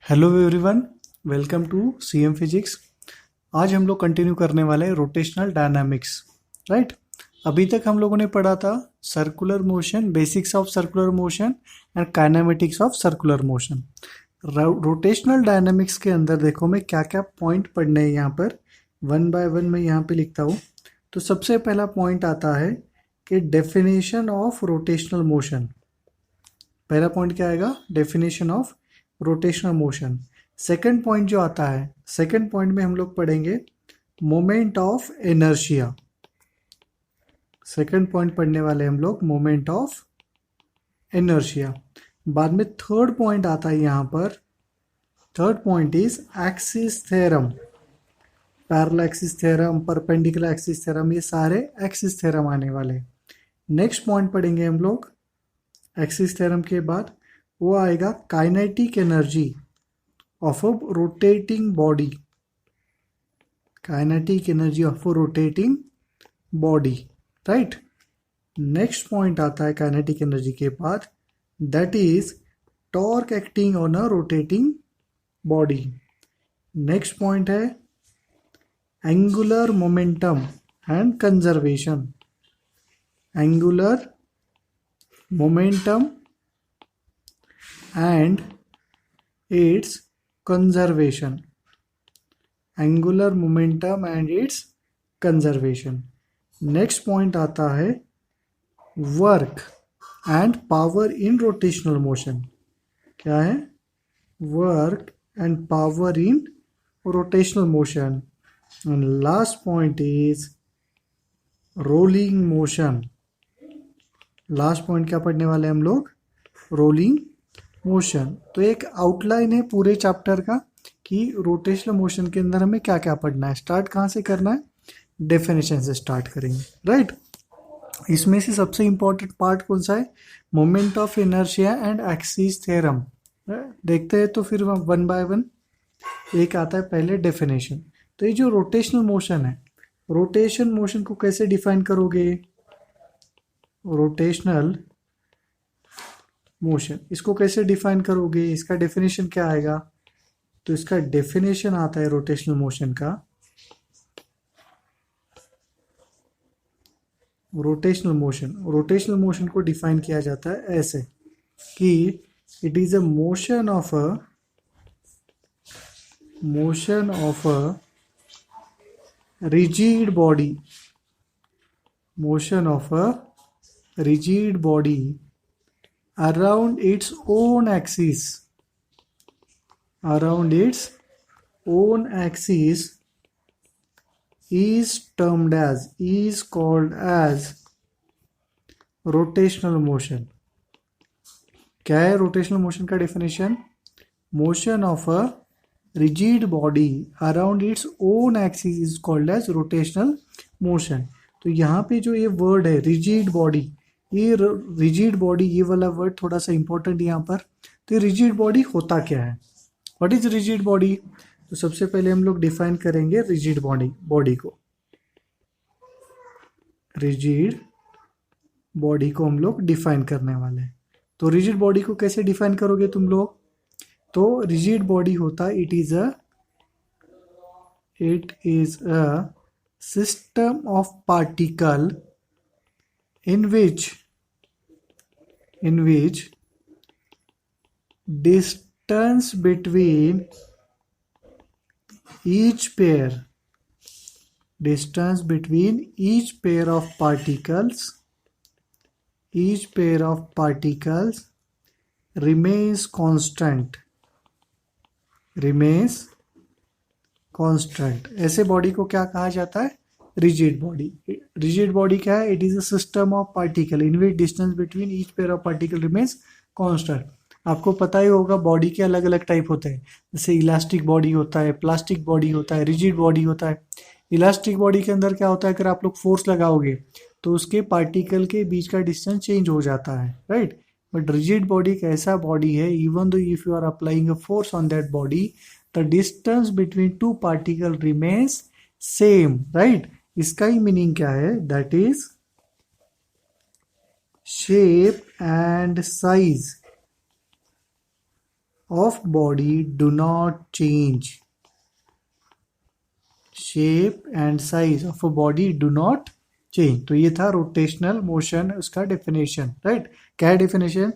Hello everyone, welcome to CM physics. आज हम लोग कंटिन्यू करने वाले हैं रोटेशनल डायनामिक्स। राइट, अभी तक हम लोगों ने पढ़ा था circular motion, basics of circular motion and kinematics of circular motion. Rotational dynamics के अंदर देखो मैं क्या क्या पॉइंट पढ़ने हैं यहाँ पर, वन बाय वन मैं यहाँ पे लिखता हूँ। तो सबसे पहला पॉइंट आता है कि डेफिनेशन ऑफ रोटेशनल मोशन। पहला पॉइंट क्या आएगा? Definition of rotational motion. Second point जो आता है, सेकंड पॉइंट में हम लोग पढ़ेंगे moment of inertia. Second point पढ़ने वाले हम लोग मोमेंट ऑफ इनर्शिया। बाद में थर्ड पॉइंट आता है यहाँ पर, third point is axis theorem. Parallel axis theorem, perpendicular axis theorem, ये सारे एक्सिस थ्योरम आने वाले। नेक्स्ट पॉइंट पढ़ेंगे हम लोग एक्सिस थ्योरम के बाद, वो आएगा kinetic energy of a rotating body. Kinetic energy of a rotating body, right. Next point आता है काइनेटिक एनर्जी के बाद, that is torque acting on a rotating body. Next point है angular momentum and conservation. Angular momentum and its conservation. Angular momentum and its conservation. Next point आता है work and power in rotational motion. क्या है? Work and power in rotational motion. And last point is rolling motion. Last point क्या पढ़ने वाले हम लोग? Rolling motion. तो एक आउटलाइन है पूरे चैप्टर का कि रोटेशनल मोशन के अंदर हमें क्या क्या पढ़ना है। स्टार्ट कहाँ से करना है? डेफिनेशन से स्टार्ट करेंगे, राइट। इसमें से सबसे इंपॉर्टेंट पार्ट कौन सा है? Moment of inertia and axis theorem. देखते हैं तो फिर वन बाय वन। एक आता है पहले डेफिनेशन। तो ये जो रोटेशनल मोशन है, रोटेशन मोशन को कैसे डिफाइन करोगे? रोटेशनल मोशन, इसको कैसे डिफाइन करोगे? इसका डेफिनेशन क्या आएगा? तो इसका डेफिनेशन आता है रोटेशनल मोशन का, रोटेशनल मोशन को डिफाइन किया जाता है ऐसे कि it is a motion of a rigid body, motion of a rigid body around its own axis, is called as rotational motion. क्या है रोटेशनल मोशन का definition? Motion of a rigid body around its own axis is called as rotational motion. तो यहाँ पे जो ये word है rigid body, ये रिजिड बॉडी, ये वाला वर्ड थोड़ा सा इंपॉर्टेंट यहाँ पर। तो ये रिजिड बॉडी होता क्या है? What is rigid body? तो सबसे पहले हम लोग डिफाइन करेंगे रिजिड बॉडी को। रिजिड बॉडी को हम लोग डिफाइन करने वाले हैं। तो रिजिड बॉडी को कैसे डिफाइन करोगे तुम लोग? तो रिजिड बॉडी होता है it is a system of particle in which distance between each pair of particles remains constant। ऐसे बॉडी को क्या कहा जाता है? Rigid body. रिजिड बॉडी क्या है? It is a system of particle in which distance between each pair of particle remains constant. आपको पता ही होगा बॉडी के अलग अलग टाइप होते हैं, जैसे इलास्टिक बॉडी होता है, प्लास्टिक बॉडी होता है, रिजिड बॉडी होता है। इलास्टिक बॉडी के अंदर क्या होता है? अगर आप लोग फोर्स लगाओगे तो उसके पार्टिकल के बीच का डिस्टेंस चेंज हो जाता है, राइट। बट रिजिड बॉडी एक ऐसा बॉडी है, even though if you are applying a force on that body, the distance between two particles remains same, right? इसका ही मीनिंग क्या है? that is shape and size of body do not change. Shape and size of a body do not change. तो ये था rotational motion, उसका definition, right. क्या है definition?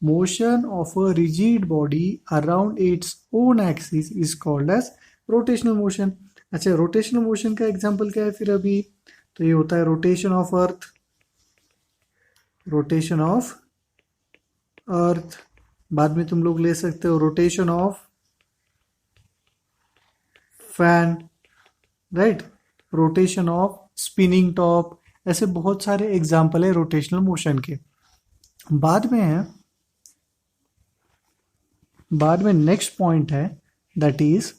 Motion of a rigid body around its own axis is called as rotational motion. अच्छा, rotational motion का example क्या है फिर अभी? तो ये होता है rotation of Earth, rotation of Earth. बाद में तुम लोग ले सकते हो rotation of fan, right, rotation of spinning top. ऐसे बहुत सारे एग्जाम्पल है रोटेशनल मोशन के. बाद में नेक्स्ट पॉइंट है, दैट इज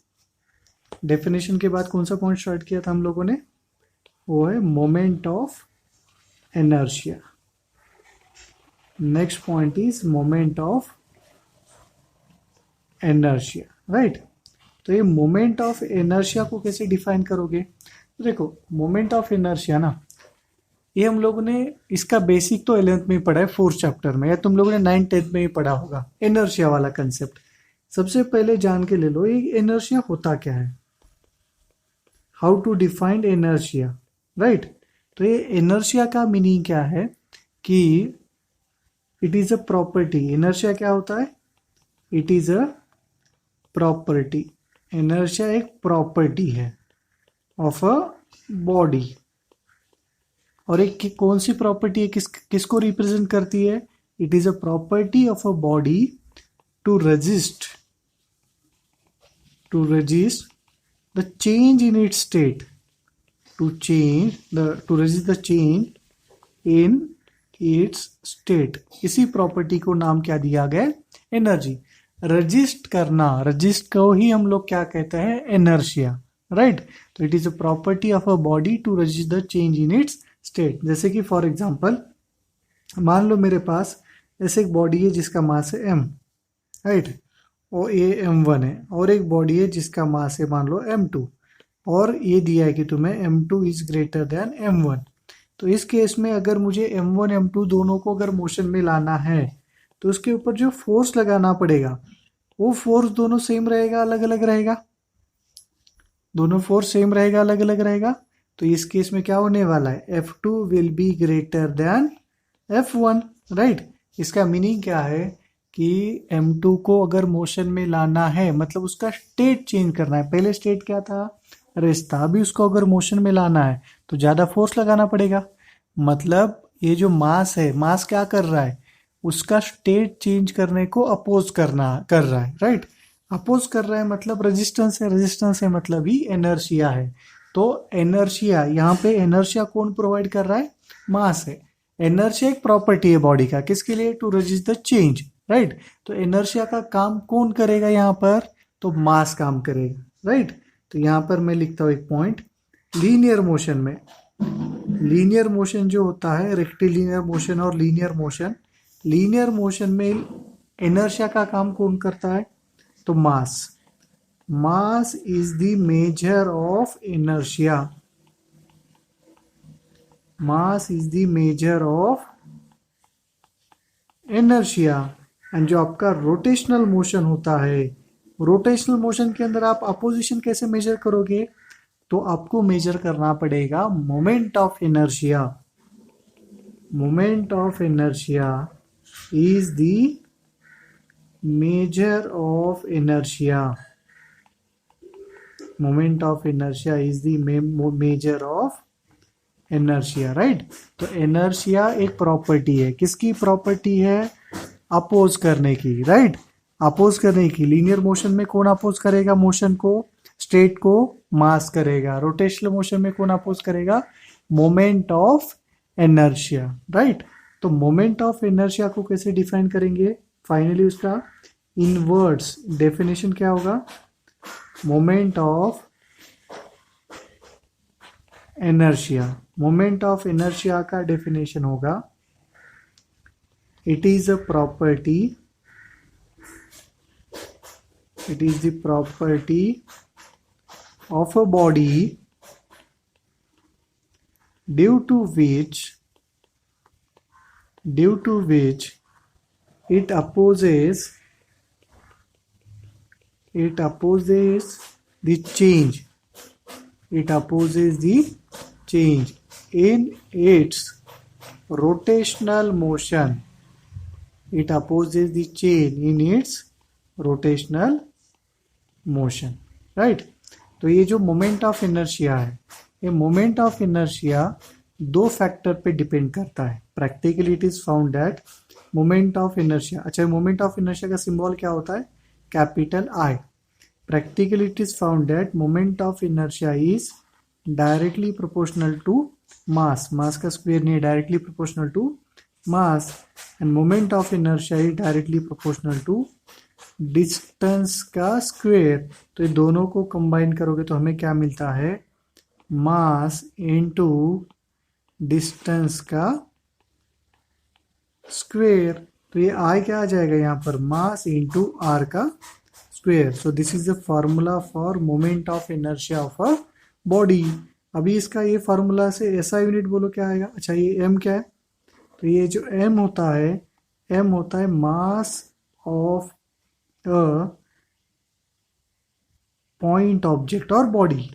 डेफिनेशन के बाद कौन सा पॉइंट स्टार्ट किया था हम लोगों ने? वो है moment of inertia. Next point is moment of inertia, right. तो ये मोमेंट ऑफ इनर्शिया को कैसे डिफाइन करोगे? तो देखो, मोमेंट ऑफ इनर्शिया ना, ये हम लोगों ने इसका बेसिक तो 11th में ही पढ़ा है, 4th चैप्टर में, या तुम लोगों ने 9th 10th में ही पढ़ा होगा इनर्शिया वाला कंसेप्ट. सबसे पहले जान के ले लो ये इनर्शिया होता क्या है, how to define inertia, right. तो ये इनर्शिया का मीनिंग क्या है कि it is a property. Inertia क्या होता है? It is a property. Inertia एक प्रॉपर्टी है ऑफ अ बॉडी. और एक कौन सी प्रॉपर्टी है, किसको रिप्रेजेंट करती है? It is a property of a body to resist the change in its state, to resist the change in its state. इसी प्रॉपर्टी को नाम क्या दिया गया? एनर्जी. रजिस्ट करना, रजिस्ट को ही हम लोग क्या कहते हैं? Inertia, right. तो it is a property of a body to resist the change in its state. जैसे कि फॉर एग्जांपल मान लो मेरे पास ऐसे एक बॉडी है जिसका मास है m, राइट, और ये m1 है, और एक बॉडी है जिसका मास है मान लो m2, और ये दिया है कि तुम्हें m2 is greater than m1. तो इस केस में अगर मुझे m1 m2 दोनों को अगर मोशन में लाना है तो उसके ऊपर जो फोर्स लगाना पड़ेगा वो फोर्स दोनों सेम रहेगा, अलग अलग रहेगा? दोनों फोर्स सेम रहेगा, अलग अलग रहेगा? तो इस केस में क्या होने वाला है? F2 will be greater than F1, right. इसका मीनिंग क्या है कि M2 को अगर मोशन में लाना है, मतलब उसका स्टेट चेंज करना है. पहले स्टेट क्या था? रेस्ट था. अभी उसको अगर मोशन में लाना है तो ज्यादा फोर्स लगाना पड़ेगा. मतलब ये जो मास है, मास क्या कर रहा है? उसका स्टेट चेंज करने को अपोज कर रहा है, राइट. अपोज कर रहा है मतलब रेजिस्टेंस है, रेजिस्टेंस है मतलब ही इनर्शिया है. तो इनर्शिया, यहाँ पे इनर्शिया कौन प्रोवाइड कर रहा है? मास है. इनर्शिया एक प्रॉपर्टी है बॉडी का, किसके लिए? To resist the change, right. तो इनर्शिया का काम कौन करेगा यहाँ पर? तो मास काम करेगा, राइट. तो यहाँ पर मैं लिखता हूँ एक पॉइंट. लीनियर मोशन में, लीनियर मोशन जो होता है, रेक्टिलिनियर मोशन और लीनियर मोशन, लीनियर मोशन में इनर्शिया का काम कौन करता है? तो mass. Mass is the measure of inertia. Mass is the measure of inertia. And जो आपका रोटेशनल मोशन होता है, रोटेशनल मोशन के अंदर आप अपोजिशन कैसे मेजर करोगे? तो आपको मेजर करना पड़ेगा moment of inertia. Moment of inertia is the measure of inertia. Moment of inertia is the measure of inertia, right. तो inertia एक प्रॉपर्टी है. किसकी प्रॉपर्टी है? अपोज करने की, राइट. अपोज करने की. लीनियर मोशन में कौन अपोज करेगा मोशन को? स्टेट को. मास करेगा. रोटेशनल मोशन में कौन अपोज करेगा? Moment of inertia, right. तो मोमेंट ऑफ इनर्शिया को कैसे डिफाइन करेंगे? फाइनली उसका इनवर्ड्स डेफिनेशन क्या होगा? Moment of inertia. Moment of inertia का डेफिनेशन होगा, it is a property, it is the property of a body due to which it opposes it opposes the change. It opposes the change in its rotational motion. It opposes the change in its rotational motion. Right? तो ये जो moment of inertia है, ये moment of inertia दो factor पे depend करता है. Practically it is found that moment of inertia, अच्छा मोमेंट ऑफ इनर्शिया का सिंबल क्या होता है? Capital I. Practically it is found that moment of inertia is directly proportional to mass. Mass का स्क्वायर नहीं है, directly proportional to mass. And moment of inertia is directly proportional to distance का square. तो ये दोनों को combine करोगे तो हमें क्या मिलता है? मास इनटू डिस्टेंस का स्क्वायर. तो ये आई क्या आ जाएगा यहाँ पर? मास इनटू आर का square. So this is the formula for moment of inertia of a body. अभी इसका ये फॉर्मूला से ऐसा यूनिट बोलो क्या आएगा? अच्छा ये एम क्या है? तो ये जो एम होता है mass of a point object और बॉडी.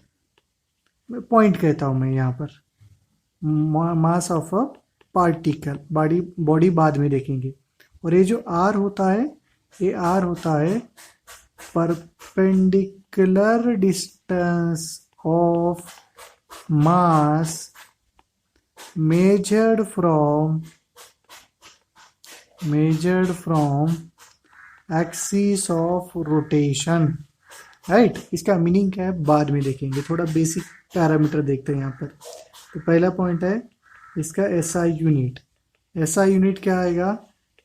पॉइंट कहता हूं मैं यहाँ पर. Mass of a particle. Body बाद में देखेंगे. और ये जो आर होता है, ये आर होता है perpendicular distance of mass measured from axis of rotation. Right? इसका मीनिंग क्या है बाद में देखेंगे. थोड़ा बेसिक पैरामीटर देखते हैं यहाँ पर. तो पहला पॉइंट है इसका एसआई यूनिट. एसआई यूनिट क्या आएगा?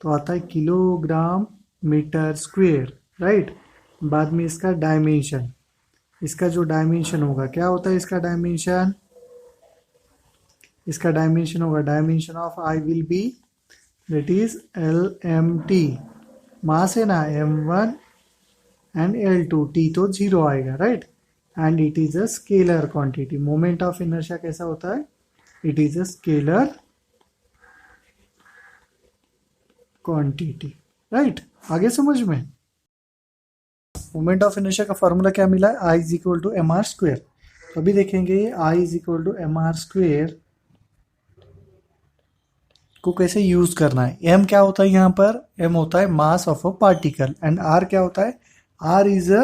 तो आता है किलोग्राम मीटर स्क्वायर. राइट? बाद में इसका डायमेंशन. इसका जो डायमेंशन होगा क्या होता है? इसका डायमेंशन होगा dimension of I will be that is LMT. Mass है ना M1 एंड L2. T तो 0 आएगा. Right? And it is a scalar quantity. Moment of inertia कैसा होता है? It is a scalar quantity. Right? आगे समझ में. मोमेंट ऑफ इनर्शिया का फॉर्मूला क्या मिला है? I is equal to M R square. तो अभी देखेंगे I is equal to M R square को कैसे यूज करना है. m क्या होता है यहाँ पर? m होता है mass of a particle. And r क्या होता है? r is a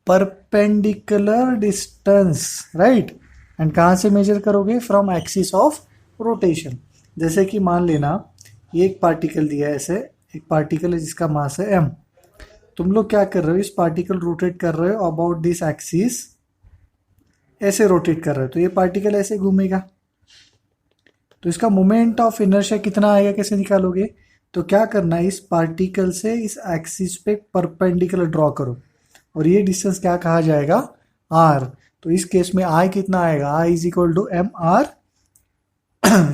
perpendicular distance. Right? And कहाँ से मेजर करोगे? From axis of rotation. जैसे कि मान लेना ये एक पार्टिकल दिया है, ऐसे एक पार्टिकल है जिसका मास है m. तुम लोग क्या कर रहे हो? इस पार्टिकल रोटेट कर रहे हो अबाउट दिस एक्सिस. ऐसे रोटेट कर रहे हो तो ये पार्टिकल ऐसे घूमेगा. तो इसका मोमेंट ऑफ इनर्शिया कितना आएगा? कैसे निकालोगे? तो क्या करना है? इस पार्टिकल से इस एक्सिस पे परपेंडिकुलर ड्रॉ करो और ये डिस्टेंस क्या कहा जाएगा? r. तो इस केस में I कितना आएगा? I is equal to M R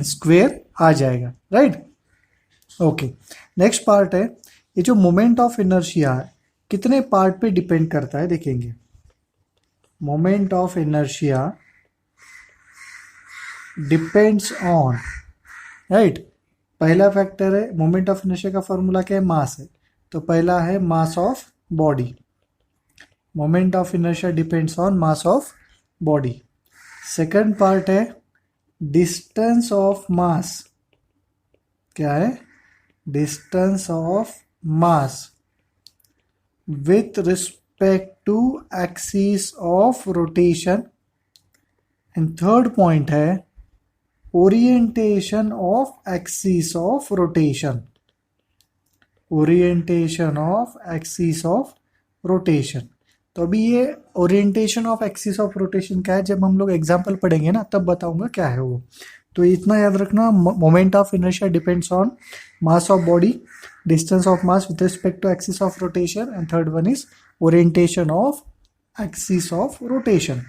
square आ जाएगा. राइट? ओके. नेक्स्ट पार्ट है ये जो मोमेंट ऑफ इनर्शिया है कितने पार्ट पे डिपेंड करता है देखेंगे. Moment of inertia depends on. Right? पहला फैक्टर है मोमेंट ऑफ इनर्शिया का फॉर्मूला क्या है? मास है. तो पहला है mass of body. Moment of inertia depends on mass of body. Second part है डिस्टेंस ऑफ मास. क्या है? Distance of mass with respect to axis of rotation. And third point है orientation of axis of rotation. Orientation of axis of rotation. तो अभी ये orientation of axis of rotation क्या है? जब हम लोग एग्जांपल पढ़ेंगे ना तब बताऊंगा क्या है वो. तो इतना याद रखना. Moment of inertia depends on mass of body, distance of mass with respect to axis of rotation, and third one is orientation of axis of rotation.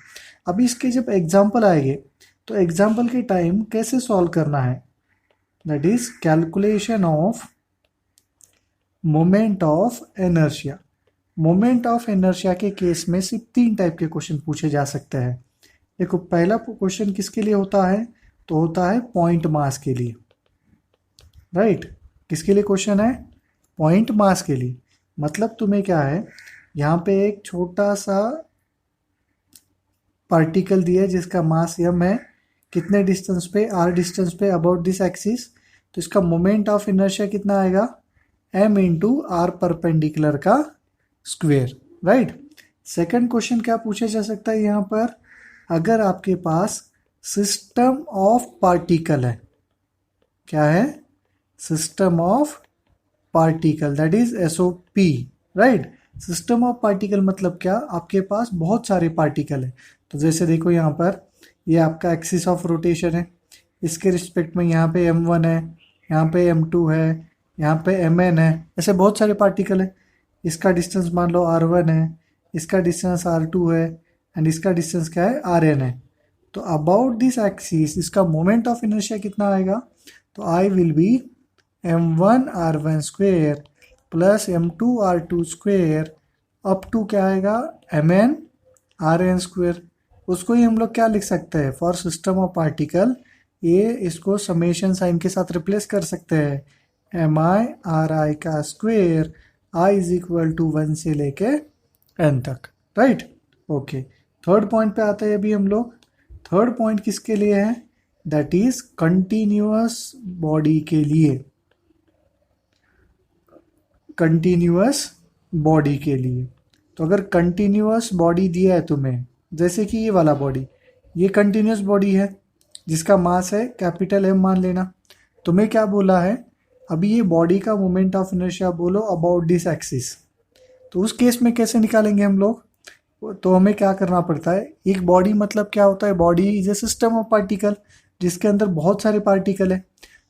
अभी इसके जब एग्जाम्पल आएंगे तो एग्जाम्पल के टाइम कैसे सॉल्व करना है? That is calculation of moment of inertia. Moment of inertia के केस में सिर्फ 3 टाइप के क्वेश्चन पूछे जा सकते हैं. देखो पहला क्वेश्चन किसके लिए होता है? तो होता है पॉइंट मास के लिए. राइट? किसके लिए क्वेश्चन है? पॉइंट मास के लिए. मतलब तुम्हें क्या है? यहाँ पे एक छोटा सा पार्टिकल दिया है जिसका मास m है, कितने डिस्टेंस पे, r डिस्टेंस पे अबाउट दिस एक्सिस, तो इसका मोमेंट ऑफ इनर्शिया कितना आएगा, m इंटू आर परपेंडिकुलर का स्क्वेयर, राइट। सेकंड क्वेश्चन क्या पूछा जा सकता है यहाँ पर, अगर आपके पास सिस्टम ऑफ पार्टिकल है, क्या है, system of particle, that is SOP, right. System of particle मतलब क्या, आपके पास बहुत सारे पार्टिकल है। तो जैसे देखो यहाँ पर ये आपका एक्सिस ऑफ रोटेशन है, इसके रिस्पेक्ट में यहाँ पे m1 है, यहाँ पे m2 है, यहाँ पे mn है, ऐसे बहुत सारे पार्टिकल है। इसका डिस्टेंस मान लो r1 है, इसका डिस्टेंस r2 है, एंड इसका डिस्टेंस क्या है, rn है। तो अबाउट दिस एक्सिस इसका मोमेंट ऑफ इनर्शिया कितना आएगा, तो I will be m1 r1 square plus m2 r2 square up to क्या आएगा, mn rn स्क्वेयर। उसको ही हम लोग क्या लिख सकते हैं, फॉर सिस्टम ऑफ पार्टिकल, ये इसको समेशन साइन के साथ रिप्लेस कर सकते हैं, एम आई आर आई का square I is equal to 1 से लेके n तक, राइट। ओके, थर्ड पॉइंट पे आते हैं अभी हम लोग। थर्ड पॉइंट किसके लिए है, दैट इज कंटिन्यूअस बॉडी के लिए, कंटिन्यूअस बॉडी के लिए। तो अगर कंटिन्यूअस बॉडी दिया है तुम्हें, जैसे कि ये वाला बॉडी, ये कंटिन्यूअस बॉडी है जिसका मास है कैपिटल M मान लेना। तुम्हें क्या बोला है, अभी ये बॉडी का मोमेंट ऑफ इनर्शिया बोलो अबाउट दिस एक्सिस। तो उस केस में कैसे निकालेंगे हम लोग, तो हमें क्या करना पड़ता है, एक बॉडी मतलब क्या होता है, body is a system of particle जिसके अंदर बहुत सारे पार्टिकल है।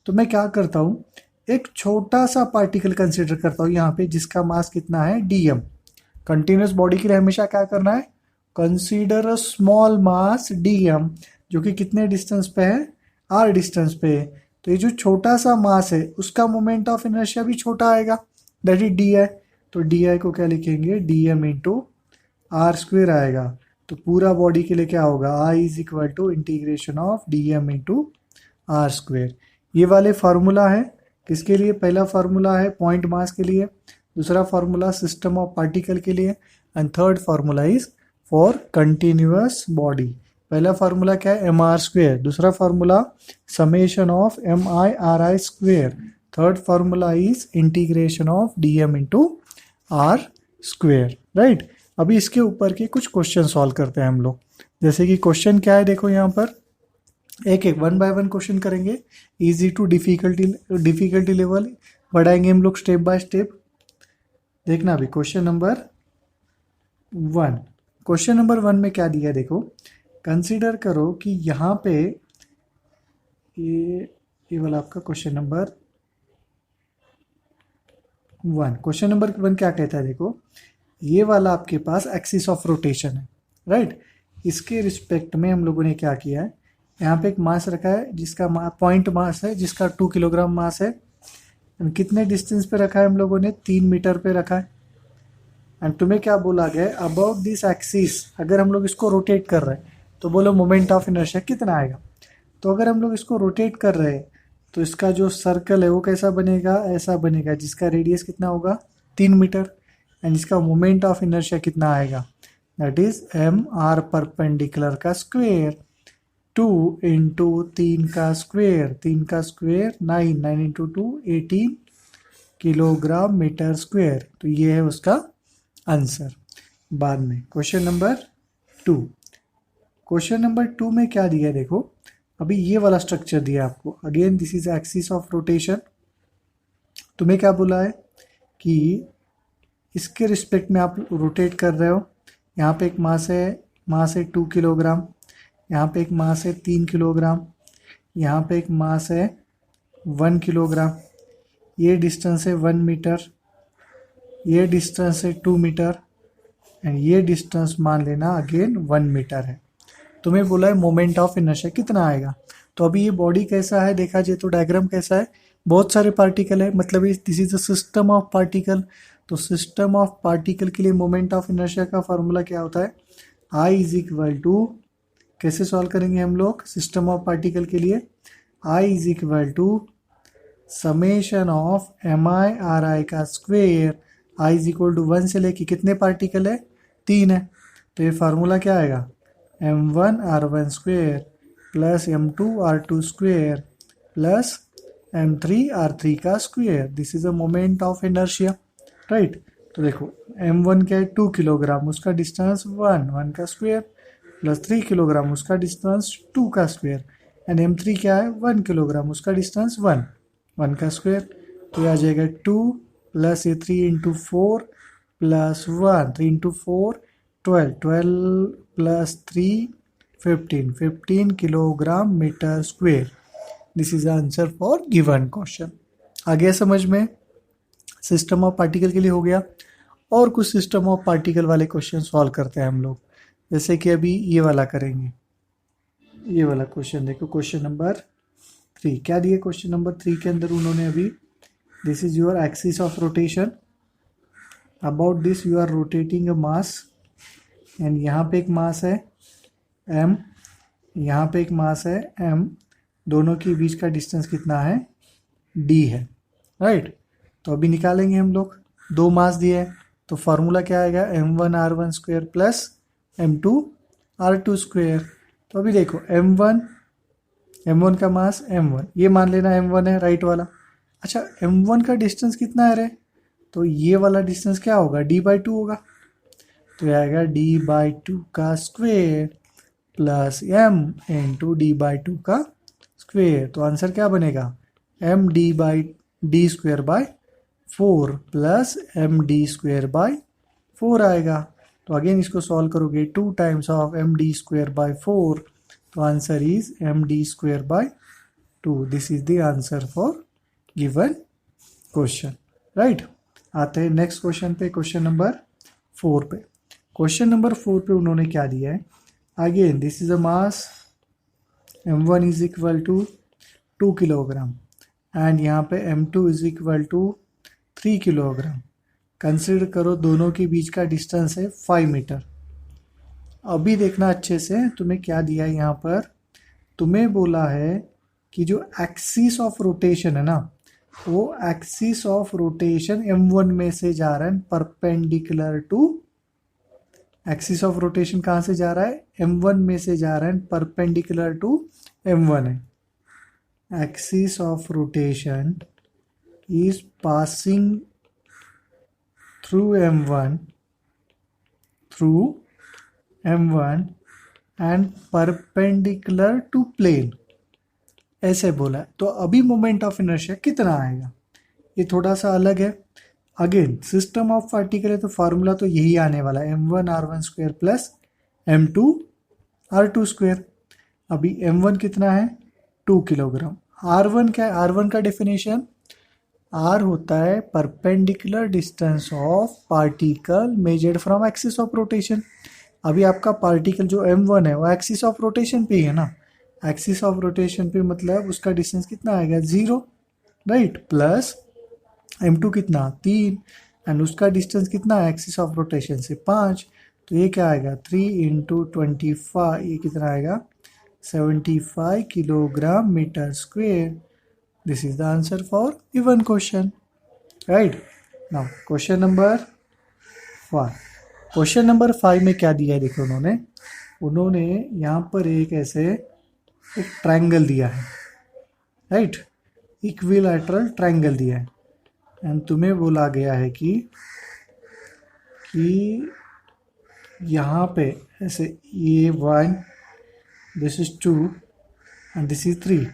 तो मैं क्या करता हूँ, एक छोटा सा पार्टिकल कंसिडर करता हूँ यहाँ पे जिसका मास कितना है dm। कंटिन्यूस बॉडी के लिए हमेशा क्या करना है, consider a small mass dm, जो कि कितने डिस्टेंस पे है, r डिस्टेंस पे है। तो ये जो छोटा सा मास है उसका मोमेंट ऑफ इनर्शिया भी छोटा आएगा, दैट इज di। तो di को क्या लिखेंगे, dm इंटू आर स्क्वेयर आएगा। तो पूरा बॉडी के लिए क्या होगा, I is equal to integration of dm into R square. ये वाले फार्मूला है किसके लिए, पहला फार्मूला है पॉइंट मास के लिए, दूसरा फार्मूला सिस्टम ऑफ पार्टिकल के लिए, and third formula is for continuous body. पहला फार्मूला क्या है, एम आर स्क्वेयर, दूसरा formula summation of M I R I square, third formula is integration of D M into R square, right. अभी इसके ऊपर के कुछ क्वेश्चन सॉल्व करते हैं हम लोग। जैसे कि क्वेश्चन क्या है, देखो यहाँ पर एक एक 1 बाय 1 क्वेश्चन करेंगे, इजी टू डिफिकल्टी लेवल बढ़ाएंगे हम लोग स्टेप बाय स्टेप। देखना अभी क्वेश्चन नंबर 1। क्वेश्चन नंबर 1 में क्या दिया है, देखो कंसीडर करो कि यहाँ पे ये वाला आपका क्वेश्चन नंबर 1। क्वेश्चन नंबर 1 क्या कहता है, देखो ये वाला आपके पास एक्सिस ऑफ रोटेशन है, राइट। इसके रिस्पेक्ट में हम लोगों ने क्या किया है, यहाँ पे एक मास रखा है जिसका पॉइंट मास है जिसका 2 किलोग्राम मास है, एंड कितने डिस्टेंस पे रखा है हम लोगों ने, 3 मीटर पे रखा है। एंड तुम्हें क्या बोला गया, अबाउट दिस एक्सिस अगर हम लोग इसको रोटेट कर रहे हैं तो बोलो मोमेंट ऑफ इनर्शिया कितना आएगा। तो अगर हम लोग इसको रोटेट कर रहे हैं तो इसका जो सर्कल है वो कैसा बनेगा, ऐसा बनेगा, जिसका रेडियस कितना होगा, 3 मीटर, एंड इसका मोमेंट ऑफ इनर्शिया कितना आएगा, that is M R perpendicular का स्क्वेयर, 2 इंटू 3 का स्क्वेयर, 3 का square 9, 9 into 2 18 kilogram metre square. तो ये है उसका आंसर। बाद में क्वेश्चन नंबर 2। क्वेश्चन नंबर 2 में क्या दिया है, देखो अभी ये वाला स्ट्रक्चर दिया आपको, again this is axis of rotation. तुम्हें क्या बोला है कि इसके रिस्पेक्ट में आप रोटेट कर रहे हो, यहाँ पे एक मास है 2 किलोग्राम, यहाँ पे एक मास है 3 किलोग्राम, यहाँ पे एक मास है 1 किलोग्राम, ये डिस्टेंस है 1 मीटर, ये डिस्टेंस है 2 मीटर, एंड ये डिस्टेंस मान लेना अगेन 1 मीटर है। तुम्हें बोला है मोमेंट ऑफ इनर्शिया कितना आएगा। तो अभी ये बॉडी कैसा है, देखा जाए तो डायग्राम कैसा है, बहुत सारे पार्टिकल है, मतलब this is a system of particle. तो सिस्टम ऑफ पार्टिकल के लिए मोमेंट ऑफ इनर्शिया का फॉर्मूला क्या होता है, आई इज इक्वल टू, कैसे सॉल्व करेंगे हम लोग सिस्टम ऑफ पार्टिकल के लिए, I is equal to summation of M I R I का square I is equal to 1 से लेके कितने पार्टिकल है, 3 है, तो ये फार्मूला क्या आएगा, m1r1 square plus m2r2 square plus m3r3 का square, this is a moment of inertia, right. तो देखो m1 क्या है 2 किलोग्राम, उसका डिस्टेंस 1 का स्क्वेयर प्लस 3 किलोग्राम उसका डिस्टेंस 2 का स्क्वेयर, एंड m3 क्या है 1 किलोग्राम, उसका डिस्टेंस 1 का स्क्वेयर, तो ये आ जाएगा 2 प्लस ये 3 into 4 plus 1, 3 into 4 12 plus 3 15 kilogram metre square, this is answer for given question. आ गया समझ में, सिस्टम ऑफ पार्टिकल के लिए हो गया। और कुछ सिस्टम ऑफ पार्टिकल वाले क्वेश्चन सॉल्व करते हैं हम लोग, जैसे कि अभी ये वाला करेंगे। ये वाला क्वेश्चन देखो, क्वेश्चन नंबर 3 क्या दिए, क्वेश्चन नंबर 3 के अंदर उन्होंने अभी, this is your axis of rotation, about this you are rotating a mass, and यहाँ पे एक मास है m, यहाँ पे एक मास है m, दोनों के बीच का डिस्टेंस कितना है, d है, राइट। तो अभी निकालेंगे हम लोग, दो मास दिए हैं, तो फार्मूला क्या आएगा, m1r1 square plus m2r2 square. तो अभी देखो m1 का मास m1, ये मान लेना m1 है राइट वाला। अच्छा m1 का डिस्टेंस कितना है रे, तो ये वाला डिस्टेंस क्या होगा, d/2 होगा, तो ये आएगा d/2 का square plus m into d/2 का स्क्वायर, तो आंसर क्या बनेगा, m d square by 4 plus md square by 4 आएगा। तो अगेन इसको सॉल्व करोगे 2 times of md square by 4, तो answer is md square by 2, this is the answer for given question, right. आते हैं नेक्स्ट क्वेश्चन पे, क्वेश्चन नंबर 4 पे। Question number 4 पे उन्होंने क्या दिया है, again this is a mass m1 is equal to 2 kilogram and यहाँ पे m2 is equal to 3 kilogram. Consider करो दोनों के बीच का डिस्टेंस है 5 मीटर। अभी देखना अच्छे से, तुम्हें क्या दिया है यहाँ पर, तुम्हें बोला है कि जो एक्सिस ऑफ रोटेशन है ना, वो एक्सिस ऑफ रोटेशन m1 में से जा रहा है perpendicular to, axis of rotation कहाँ से जा रहा है, m1 में से जा रहा है परपेंडिकुलर टू m1 है। Axis of rotation is passing through m1 and perpendicular to plane, ऐसे बोला है। तो अभी मोमेंट ऑफ इनर्शिया कितना आएगा, ये थोड़ा सा अलग है। अगेन सिस्टम ऑफ पार्टिकल है तो फार्मूला तो यही आने वाला है, m1r1 square plus m2r2 square. अभी m1 कितना है 2 किलोग्राम, r1 क्या है, r1 का डेफिनेशन r होता है perpendicular distance of particle measured from axis of rotation. अभी आपका पार्टिकल जो m1 है वो एक्सिस ऑफ रोटेशन पे ही है ना, एक्सिस ऑफ रोटेशन पे मतलब उसका डिस्टेंस कितना आएगा 0, राइट, प्लस m2 कितना 3 एंड उसका डिस्टेंस कितना है एक्सिस ऑफ रोटेशन से 5, तो ये क्या आएगा 3 इंटू 25, ये कितना आएगा 75 kilogram metre square. This is the answer for given question, right? Now question number 5. Question number 5 में क्या दिया है देखो, उन्होंने यहाँ पर एक ऐसे एक ट्रायंगल दिया है, राइट, इक्विलैटरल ट्रायंगल दिया है, एंड तुम्हें बोला गया है कि यहाँ पे ऐसे ये 1, this is 2 and this is 3,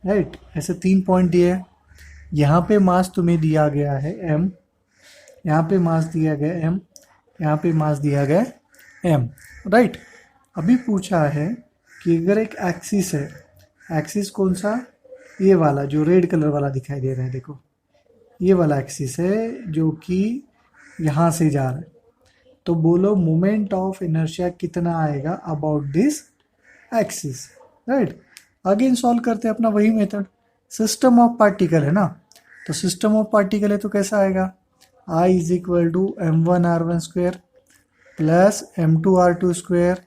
right, ऐसे 3 पॉइंट दिए हैं। यहाँ पे मास तुम्हें दिया गया है m, यहाँ पे मास दिया गया m, यहाँ पे मास दिया गया m, राइट। अभी पूछा है कि अगर एक एक्सिस है, एक्सिस कौन सा, ये वाला जो रेड कलर वाला दिखाई दे रहा है देखो, ये वाला एक्सिस है जो कि यहाँ से जा रहा है, तो बोलो मोमेंट ऑफ इनर्शिया कितना आएगा about this axis, right. Again solve करते हैं अपना वही मेथड, सिस्टम ऑफ पार्टिकल है ना, तो सिस्टम ऑफ पार्टिकल है तो कैसा आएगा, I is equal to m1r1 square plus m2r2 square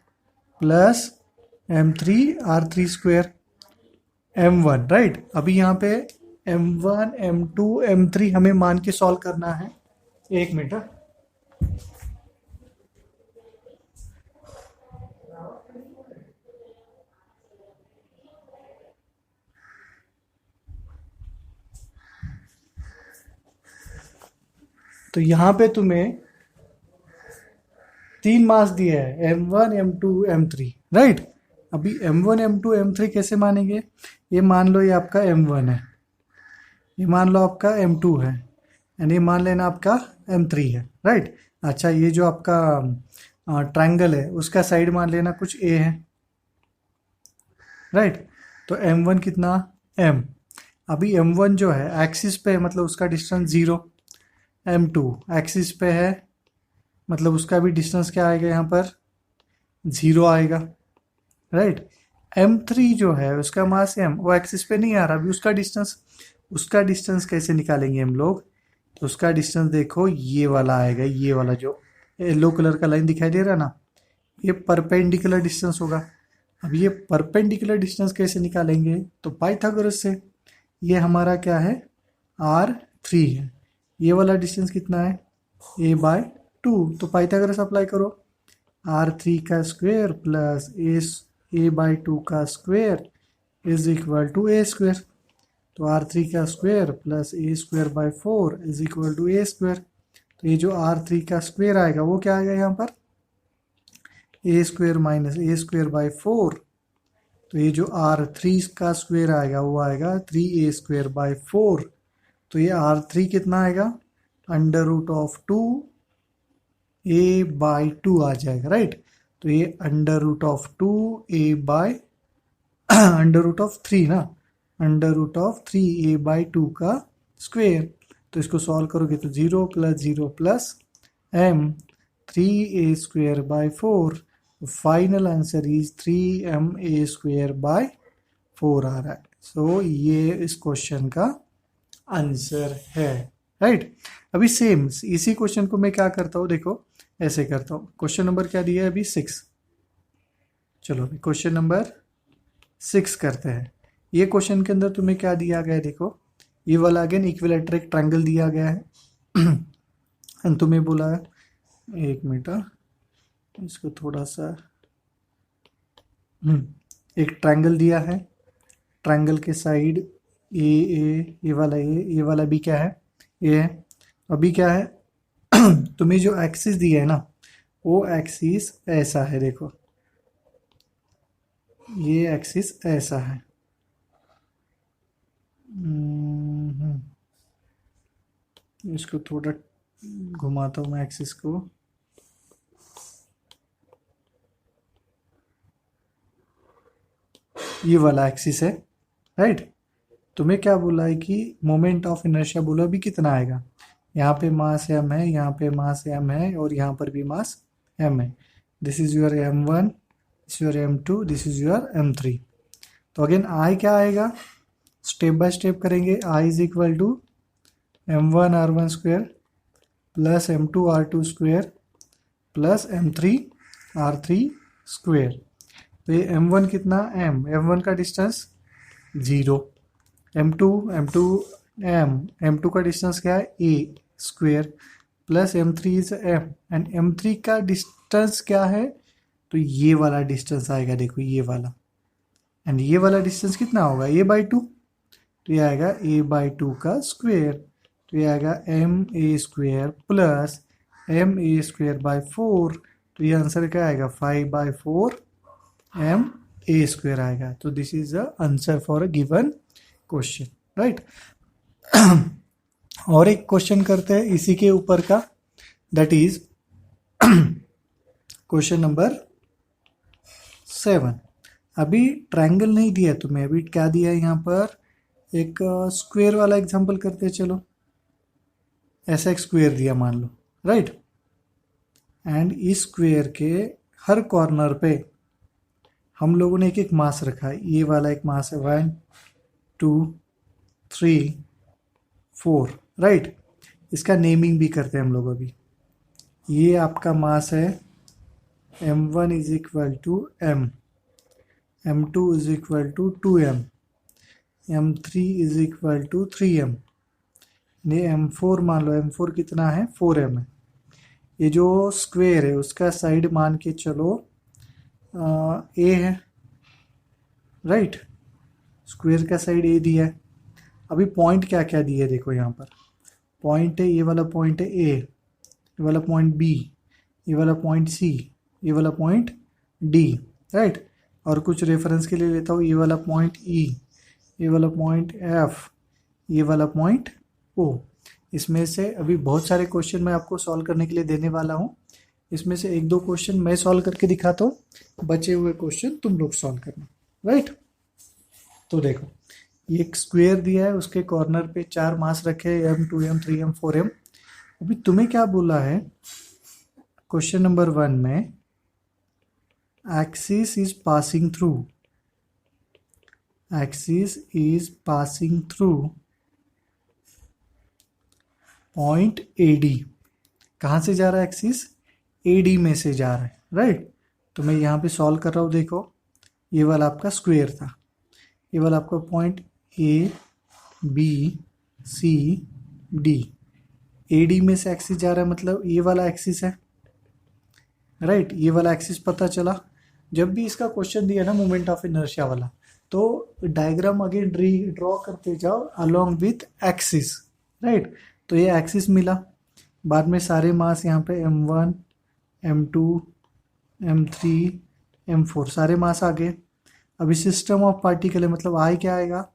plus m3r3 square, m1, right. अभी यहाँ पे m1 m2 m3 हमें मान के सॉल्व करना है, एक मिनट। तो यहां पे तुम्हें 3 मास दिया है, M1 M2 M3, राइट। अभी M1 M2 M3 कैसे मानेंगे? ये मान लो ये आपका M1 है, ये मान लो आपका M2 है, एंड ये मान लेना आपका M3 है, राइट। अच्छा, ये जो आपका ट्रायंगल है उसका साइड मान लेना कुछ A है, राइट। तो M1 कितना? M। अभी M1 जो है एक्सिस पे है, मतलब उसका डिस्टेंस 0। M2 एक्सिस पे है, मतलब उसका भी डिस्टेंस क्या आएगा यहाँ पर? 0 आएगा, राइट। M3 जो है उसका मास M, वो एक्सिस पे नहीं आ रहा, अभी उसका डिस्टेंस कैसे निकालेंगे हम लोग? तो उसका डिस्टेंस देखो ये वाला आएगा, ये वाला जो येलो कलर का लाइन दिखाई दे रहा है ना, ये परपेंडिकुलर डिस्टेंस होगा। अब ये परपेंडिकुलर डिस्टेंस कैसे निकालेंगे? तो पाइथागोरस से। ये हमारा क्या है? R3 है। ये वाला डिस्टेंस कितना है? A/2। तो पाइथागोरस अप्लाई करो। R3 का स्क्वायर प्लस A/2 का square is equal to A square. तो R3 का square plus A²/4 is equal to A square. तो ये जो R3 का स्क्वायर आएगा वो क्या आएगा यहाँ पर? A² minus A²/4। तो ये जो R3 का स्क्वायर आएगा वो आएगा 3A²/4। तो ये R3 कितना आएगा? √2A/2 आ जाएगा, राइट। तो ये √3 ना, √3A/2 का स्क्वायर। तो इसको सॉल्व करोगे तो 0 + 0 + m 3A²/4। Final answer is 3MA²/4 आ रहा है। सो ये इस क्वेश्चन का आंसर है, राइट। अभी सेम इसी क्वेश्चन को मैं क्या करता हूँ, देखो ऐसे करता हूँ। क्वेश्चन नंबर क्या दिया है अभी? 6। चलो अभी क्वेश्चन नंबर 6 करते हैं। ये क्वेश्चन के अंदर तुम्हें क्या दिया गया है? देखो ये वाला अगेन इक्विलैटरल ट्रायंगल दिया गया है एंड तुम्हें बोला है, एक मिनट इसको थोड़ा सा, एक ट्रायंगल दिया है, ट्रायंगल के साइड ये वाला भी क्या है? ये है। अभी क्या है तुम्हें जो एक्सिस दिया है ना, वो एक्सिस ऐसा है, देखो ये एक्सिस ऐसा है। इसको थोड़ा घुमाता हूँ मैं एक्सिस को। ये वाला एक्सिस है, राइट। तुम्हें क्या बोला है कि मोमेंट ऑफ इनर्शिया बोला भी कितना आएगा? यहाँ पे मास m है, यहाँ पे मास m है, और यहाँ पर भी मास m है। This is your M1, this your M2, this is your M3। तो अगेन I क्या आएगा? स्टेप बाय स्टेप करेंगे। I is equal to M1R1 square plus M2R2 square plus M3R3 square. तो ये M1 कितना? M1 का डिस्टेंस 0। M2 का डिस्टेंस क्या है? A square plus M3 is M, and M3 का डिस्टेंस क्या है? तो ये वाला डिस्टेंस आएगा, देखो ये वाला, एंड ये वाला डिस्टेंस कितना होगा? A/2। तो ये आएगा A/2 का स्क्वायर। तो ये आएगा MA² प्लस MA²/4। तो ये आंसर क्या आएगा? 5/4 MA² आएगा। तो this is the answer for a given question, right. और एक क्वेश्चन करते हैं इसी के ऊपर का, दैट इज क्वेश्चन नंबर 7। अभी ट्रायंगल नहीं दिया तुम्हें, अभी क्या दिया है यहाँ पर? एक स्क्वायर वाला एग्जांपल करते हैं। चलो ऐसा एक स्क्वायर दिया मान लो, राइट। एंड इस स्क्वायर के हर कॉर्नर पे हम लोगों ने एक एक मास रखा है। ये वाला एक मास है 1 2 3 4, राइट। इसका नेमिंग भी करते हैं हम लोग अभी। ये आपका मास है M1 is equal to M, M2 is equal to 2M, M3 is equal to 3M, ये M4 मान लो, M4 कितना है 4m है। ये जो स्क्वेयर है उसका साइड मान के चलो A है, राइट। स्क्वेयर का साइड A दिया है। अभी पॉइंट क्या क्या दिए देखो यहाँ पर, पॉइंट है, ये वाला पॉइंट है A, ये वाला पॉइंट B, ये वाला पॉइंट C, ये वाला पॉइंट D, राइट। और कुछ रेफरेंस के लिए लेता हूँ, ये वाला पॉइंट E, ये वाला पॉइंट F, ये वाला पॉइंट O। इसमें से अभी बहुत सारे क्वेश्चन मैं आपको सॉल्व करने के लिए देने वाला हूँ। इसमें से एक दो क्वेश्चन मैं सॉल्व करके दिखाता हूँ, बचे हुए क्वेश्चन तुम लोग सॉल्व करना, राइट। तो देखो, ये एक स्क्वायर दिया है, उसके कॉर्नर पे 4 मास रखे हैं, M 2M 3M 4M। अभी तुम्हें क्या बोला है क्वेश्चन नंबर 1 में, axis is passing through, axis is passing through point AD। कहाँ से जा रहा है एक्सिस? AD में से जा रहा है, राइट। तो मैं यहाँ पे सॉल्व कर रहा हूँ, देखो ये वाला आपका स्क्वायर था, ये वाला आपका point A B C D, AD में से एक्सिस जा रहा है, मतलब ये वाला एक्सिस है, राइट। ये वाला एक्सिस पता चला। जब भी इसका क्वेश्चन दिया ना मोमेंट ऑफ इनर्शिया वाला, तो डायग्राम अगेन ड्रॉ करते जाओ अलोंग विथ एक्सिस, राइट। तो ये एक्सिस मिला। बाद में सारे मास यहाँ पे M1 M2 M3 M4 सारे मास आ गए। अभी सिस्टम ऑफ पार्टिकल है, मतलब आई क्या आएगा,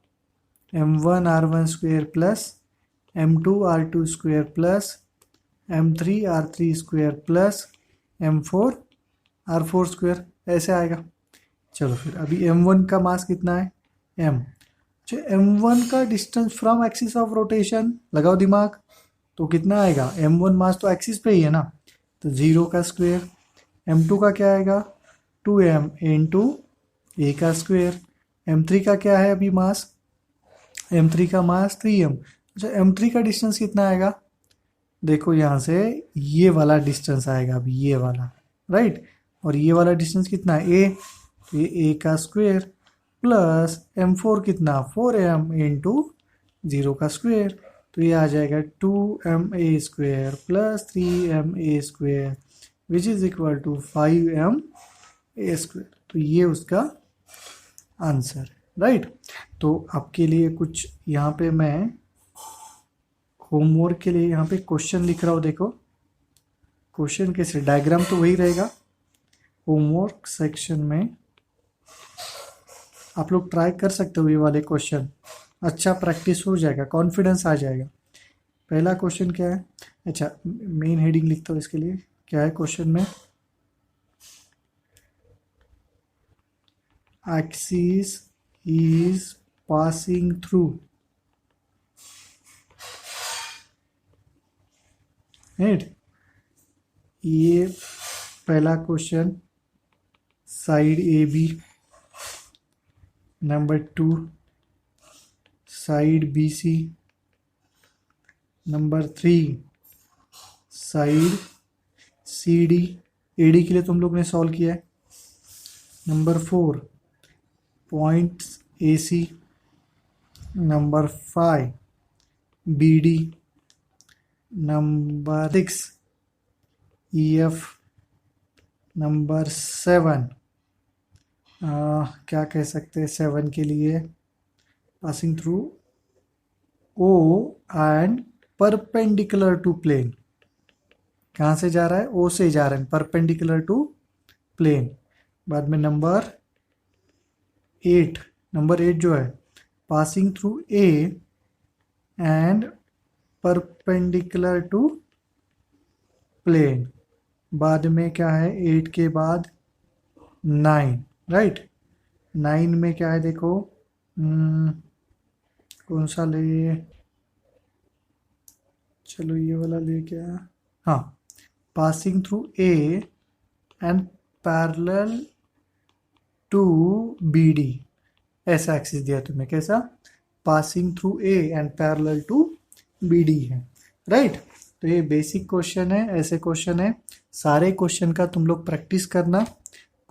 M1 R1 square plus M2 R2 square plus M3 R3 square plus M4 R4 square, ऐसे आएगा। चलो फिर अभी M1 का मास कितना है M, जो M1 का distance from axis of rotation, लगाओ दिमाग, तो कितना आएगा, M1 मास तो एक्सिस पे ही है ना, तो 0 का स्क्वेयर। M2 का क्या आएगा 2M इंटू A का स्क्वेयर। M3 का क्या है अभी मास, M3 का मास 3M। अच्छा M3 का डिस्टेंस कितना आएगा, देखो यहाँ से ये वाला डिस्टेंस आएगा अभी, ये वाला, राइट। और ये वाला डिस्टेंस कितना है A, तो ये A का स्क्वेयर प्लस M4 कितना 4M इंटू 0 का स्क्वेयर, तो ये आ जाएगा 2MA square plus 3MA square which is equal to 5MA square. तो ये उसका आंसर, राइट। तो आपके लिए कुछ यहाँ पे मैं होमवर्क के लिए यहाँ पे क्वेश्चन लिख रहा हूँ, देखो क्वेश्चन कैसे, डायग्राम तो वही रहेगा। होमवर्क सेक्शन में आप लोग ट्राई कर सकते हो ये वाले क्वेश्चन, अच्छा प्रैक्टिस हो जाएगा, कॉन्फिडेंस आ जाएगा। पहला क्वेश्चन क्या है, अच्छा मेन हेडिंग लिखता हूँ इसके लिए, क्या है क्वेश्चन में, axis is passing through, right. ये पहला question, side AB, number 2 side BC, number 3 side CD, AD के लिए तुम लोग ने सॉल्व किया है। Number 4 point AC, number 5 BD, number 6 EF, number 7 क्या कह सकते हैं 7 के लिए, passing through O and perpendicular to plane, कहाँ से जा रहा है, O से जा रहा है, परपेंडिकुलर टू प्लेन। बाद में नंबर 8, नंबर 8 जो है passing through A and perpendicular to plane. बाद में क्या है 8 के बाद 9, राइट। 9 में क्या है देखो, कौन सा ले, चलो ये वाला ले, क्या, हाँ, passing through A and parallel to BD, ऐसा एक्सिस दिया तुम्हें, कैसा, passing through A and parallel to BD है, राइट। तो ये बेसिक क्वेश्चन है, ऐसे क्वेश्चन है, सारे क्वेश्चन का तुम लोग प्रैक्टिस करना,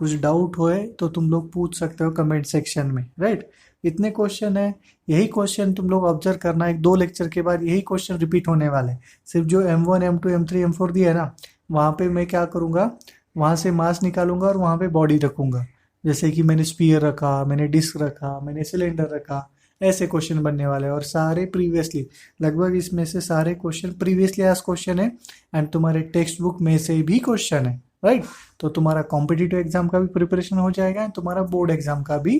कुछ डाउट होए तो तुम लोग पूछ सकते हो कमेंट सेक्शन में, राइट। इतने क्वेश्चन है, यही क्वेश्चन तुम लोग ऑब्जर्व करना, एक 2 लेक्चर के बाद यही क्वेश्चन रिपीट होने वाले हैं। सिर्फ जो M1 M2 M3 M4 दिया है ना, वहाँ पे मैं क्या करूँगा, वहाँ से मास निकालूंगा और वहाँ पे बॉडी रखूंगा। जैसे कि मैंने स्पीयर रखा, मैंने डिस्क रखा, मैंने सिलेंडर रखा, ऐसे क्वेश्चन बनने वाले हैं। और सारे प्रीवियसली, लगभग इसमें से सारे क्वेश्चन प्रीवियसली आज क्वेश्चन है एंड तुम्हारे टेक्स्ट बुक में से भी क्वेश्चन है, राइट। तो तुम्हारा कॉम्पिटिटिव एग्जाम का भी प्रिपरेशन हो जाएगा एंड तुम्हारा बोर्ड एग्जाम का भी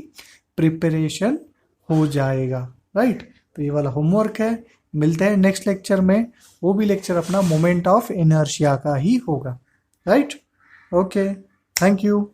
प्रिपरेशन हो जाएगा, राइट। तो ये वाला होमवर्क है। मिलते हैं नेक्स्ट लेक्चर में, वो भी लेक्चर अपना मोमेंट ऑफ इनर्शिया का ही होगा, राइट। Okay, thank you.